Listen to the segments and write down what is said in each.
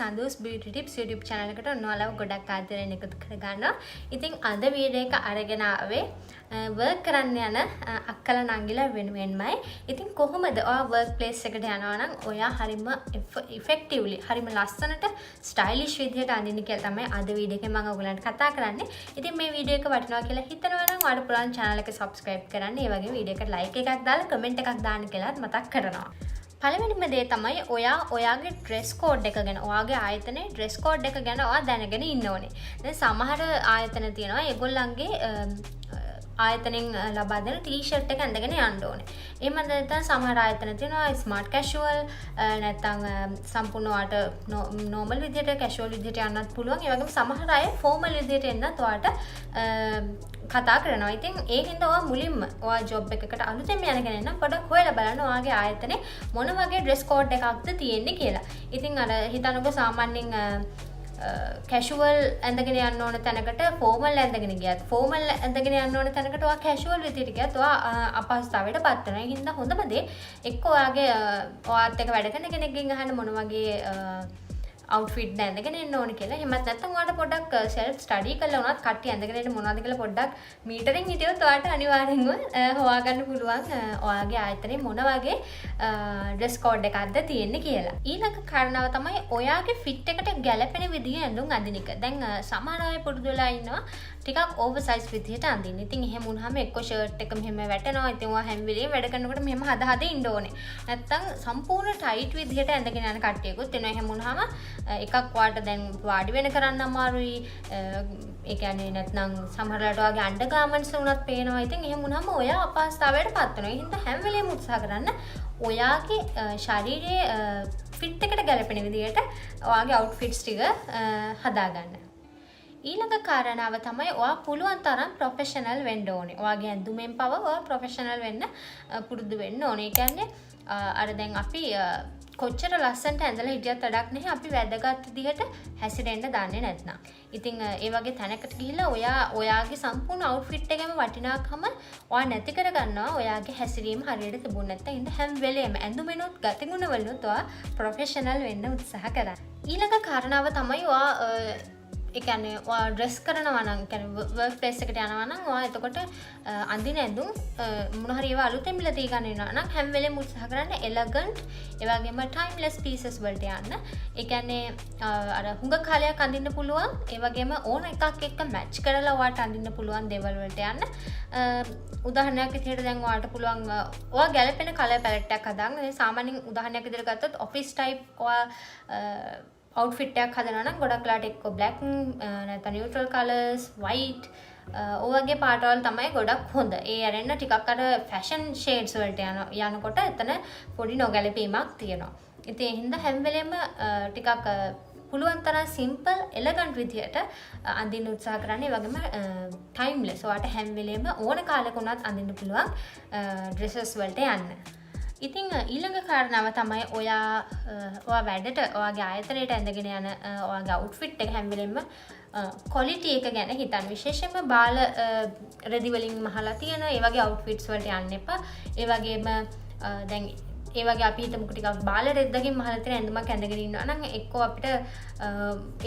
Sandhu's Beauty Tips YouTube channel එකට ඔයාලව ගොඩක් ආදරයෙන් එකතු කරගන්නවා. ඉතින් අද වීඩියෝ එක අරගෙන ආවේ work කරන්න යන අක්කලා නංගිලා වෙනුවෙන්මයි. ඉතින් කොහොමද ඔයා work place එකට යනවා නම් ඔයා හරිම effectively හරිම ලස්සනට stylish විදිහට අඳින්න කියලා තමයි අද වීඩියෝ එකේ මම ඔයගලන්ට කතා කරන්නේ. ඉතින් මේ වීඩියෝ එක වටිනවා කියලා හිතනවා නම් ඔයාලා පුළුවන් channel එක subscribe කරන්න. ඒ වගේම වීඩියෝ එකට like එකක් දාලා comment එකක් දාන්න කියලාත් මතක් කරනවා. පළවෙනිම දේ තමයි ඔයාගේ ඩ්‍රෙස් කෝඩ් එක ගැන ඔයාගේ ආයතනයේ ඩ්‍රෙස් කෝඩ් එක ගැන ඔයා දැනගෙන ඉන්න ඕනේ. දැන් සමහර ආයතන තියෙනවා ඒගොල්ලන්ගේ ආයතනෙන් ලබා දෙන ටී-ෂර්ට් එක ඇඳගෙන යන්න ඕනේ. එහෙම නැත්නම් සමහර ආයතන තියෙනවා ස්මාර්ට් කැෂුවල් නැත්නම් සම්පූර්ණ වාට නෝමල් විදිහට කැෂුවල් විදිහට යන්නත් පුළුවන්. ඒ වගේම සමහර අය ෆෝමල් විදිහට එන්නත් ඔයාට කතා කරනවා. ඉතින් ඒ හින්දා ඔයා මුලින්ම ඔයා ජොබ් එකකට අලුතෙන් යන කෙනෙක් නම් පොඩක් හොයලා බලන්න ඔයාගේ ආයතනේ මොන වගේ ඩ්‍රෙස් කෝඩ් එකක්ද තියෙන්නේ කියලා. ඉතින් අර හිතන්නකෝ සාමාන්‍යයෙන් කැෂුවල් ඇඳගෙන යන්න ඕන තැනකට ෆෝමල් ඇඳගෙන ගියත් ෆෝමල් ඇඳගෙන යන්න ඕන තැනකට ඔයා කැෂුවල් විදිහට ගියත් ඔයා අපහසුතාවයට පත් වෙනවා. ඒ හින්දා හොඳම දේ එක්ක ඔයාගේ ඔයාත් එක්ක වැඩ කරන කෙනෙක්ගෙන් අහන්න මොන වගේ outfit ඇඳගෙන එන්න ඕන කියලා. එහෙමත් නැත්නම් ඔයාලට පොඩ්ඩක් self study කරලා උනත් කට්ටිය ඇඳගෙන ඉන්න මොනවද කියලා පොඩ්ඩක් මීටරින් හිටියොත් ඔයාලට අනිවාර්යෙන්ම හොයාගන්න පුළුවන් ඔයාගේ ආයතනයේ මොන වගේ dress code එකක්ද තියෙන්නේ කියලා. ඊළඟ කාරණාව තමයි ඔයාගේ fit එකට ගැලපෙන විදිහේ ඇඳුම් අඳින එක. දැන් සමහර අය පුරුදු වෙලා ඉන්නවා ටිකක් oversize විදිහට අඳින්න. ඉතින් එහෙම වුණාම එක්ක shirt එක මෙහෙම වැටෙනවා. ඉතින් ඔයා හැම වෙලේම වැඩ කරනකොට මෙහෙම හද ඉන්න ඕනේ. නැත්නම් සම්පූර්ණ tight විදිහට ඇඳගෙන යන කට්ටියකුත් වෙනවා. එහෙම වුණාම එකක් වාට දැන් වාඩි වෙන කරන්න අමාරුයි. ඒ කියන්නේ නැත්නම් සමහරවිට ඔයාගේ අන්ඩර්ගාමන්ට්ස් උනත් පේනවා. ඉතින් එහෙම වුණාම ඔයා අපහසුතාවයට පත් වෙනවා. ඒ හින්දා හැම වෙලේම උත්සාහ කරන්න ඔයාගේ ශරීරයේ ෆිට් එකට ගැලපෙන විදිහට ඔයාගේ අවුට්ෆිට්ස් ටික හදාගන්න. ඊළඟ කාරණාව තමයි ඔයා පුළුවන් තරම් ප්‍රොෆෙෂනල් වෙන්න ඕනේ. ඔයාගේ ඇඳුමෙන් පව ඔයා ප්‍රොෆෙෂනල් වෙන්න පුරුදු වෙන්න ඕනේ. ඒ කියන්නේ අර දැන් අපි කොච්චර ලස්සනට ඇඳලා හිටියත් වැඩක් නැහැ අපි වැදගත් විදිහට හැසිරෙන්න දන්නේ නැත්නම්. ඉතින් ඒ වගේ තැනකට ගිහිල්ලා ඔයාගේ සම්පූර්ණ අවුට්ෆිට් එකම වටිනාකම ඔයා නැති කරගන්නවා ඔයාගේ හැසිරීම හරියට තිබුණ නැත්නම් ඉතින් හැම වෙලේම ඇඳුමෙනුත් ගතිගුණ වලිනුත් ඔයා ප්‍රොෆෙෂනල් වෙන්න උත්සාහ කරන්න. ඊළඟ කාරණාව තමයි ඔයා ඒ කියන්නේ ඔයා ඩ්‍රෙස් කරනවා නම් කියන්නේ වර්ක් ප්ලේස් එකට යනවා නම් ඔයා එතකොට අඳින ඇඳුම් මොන හරි ඒවා අලුතෙන් මිල දී ගන්න වෙනවා නම් හැම වෙලේම උත්සාහ කරන්න එලගන්ට් ඒ වගේම ටයිම්ලෙස් පීසස් වලට යන්න. ඒ කියන්නේ අර හුඟ කාලයක් අඳින්න පුළුවන් ඒ වගේම ඕන එකක් එක්ක මැච් කරලා ඔයාට අඳින්න පුළුවන් දේවල් වලට යන්න. උදාහරණයක් විදිහට දැන් ඔයාට පුළුවන් ඔයා ගැලපෙන කලර් පැලට් එකක් හදාගන්න. සාමාන්‍යයෙන් උදාහරණයක් විදිහට ගත්තොත් ඔෆිස් ටයිප් ඔයා outfit එකක් හදනවා නම් ගොඩක් වෙලාට එක්ක black නැත්නම් neutral colors white ඔයගේ පාටවල තමයි ගොඩක් හොඳ. ඒ ඇරෙන්න ටිකක් අර fashion shades වලට යනකොට එතන පොඩි නොගැලපීමක් තියෙනවා. ඉතින් ඒ හින්දා හැම වෙලේම ටිකක් පුළුවන් තරම් simple elegant විදියට අඳින්න උත්සාහ කරන්න. ඒ වගේම timeless ඔයාට හැම වෙලේම ඕන කාලෙක උනත් අඳින්න පුළුවන් dresses වලට යන්න. ඉතින් ඊළඟ කාරණාව තමයි ඔයා වැඩට ඔයාගේ ආයතනයට ඇඳගෙන යන ඔයාගේ අවුට්ෆිට් එක හැම වෙලෙම ක්වොලිටි එක ගැන හිතන්න. විශේෂයෙන්ම බාල රෙදි වලින් මහලා තියෙන ඒ වගේ අවුට්ෆිට්ස් වලට යන්න එපා. ඒ වගේම දැන් ඒ වගේ අපි හිතමුකෝ ටිකක් බාල රෙද්දකින් මහලා තියෙන ඇඳුමක් ඇඳගෙන ඉන්නවා නම් එක්කෝ අපිට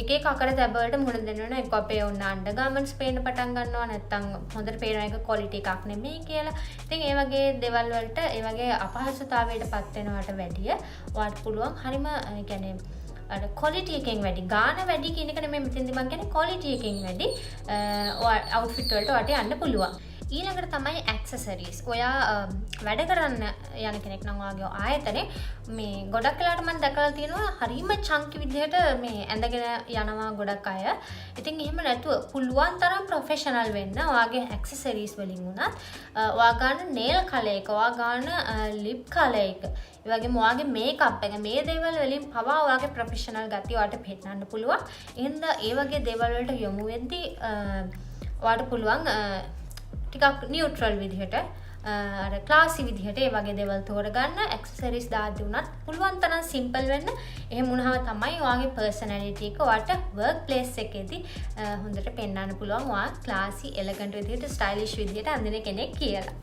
එක එක අකඩ තැබ වලට මුහුණ දෙන්න වෙනවා. එක්කෝ අපේ ඔන්න අන්ඩර්ගාමන්ට්ස් පේන්න පටන් ගන්නවා නැත්නම් හොඳට පේන එක ක්වොලිටි එකක් නෙමෙයි කියලා. ඉතින් ඒ වගේ දේවල් වලට ඒ වගේ අපහසුතාවයට පත් වෙනවට වැඩිය ඔයාලට පුළුවන් හරිම ඒ කියන්නේ අර ක්වොලිටි එකෙන් වැඩි ගාන වැඩි කියන එක නෙමෙයි මෙතෙන්දි මම කියන්නේ ක්වොලිටි එකෙන් වැඩි අවුට්ෆිට් වලට ඔයාට යන්න පුළුවන්. ඊළඟට තමයි ඇක්සසරීස්. ඔයා වැඩ කරන්න යන කෙනෙක් නම් ඔයාගේ ආයතනේ මේ ගොඩක් වෙලාට මම දැකලා තියෙනවා හරිම චන්කි විදිහට මේ ඇඳගෙන යනවා ගොඩක් අය. ඉතින් එහෙම නැතුව පුළුවන් තරම් ප්‍රොෆෙෂනල් වෙන්න ඔයාගේ ඇක්සසරීස් වලින් උනත් ඔයා ගන්න නේල් කලර් එක, ඔයා ගන්න ලිප් කලර් එක, ඒ වගේම ඔයාගේ මේකප් එක මේ දේවල් වලින් පවා ඔයාගේ ප්‍රොෆෙෂනල් ගතිය ඔයාට පෙන්නන්න පුළුවන්. එහෙනම් ඒ වගේ දේවල් වලට යොමු වෙද්දී ඔයාට පුළුවන් ටිකක් නියුට්‍රල් විදිහට අර ක්ලාසි විදිහට ඒ වගේ දේවල් තෝරගන්න. ඇක්සසරිස් දාද්දී උනත් පුළුවන් තරම් සිම්පල් වෙන්න. එහෙම වුණාම තමයි ඔයාගේ පර්සනැලිටි එක ඔයාට වර්ක් ප්ලේස් එකේදී හොඳට පෙන්වන්න පුළුවන් ඔයා ක්ලාසි එලගන්ට් විදිහට ස්ටයිලිෂ් විදිහට අඳින කෙනෙක් කියලා.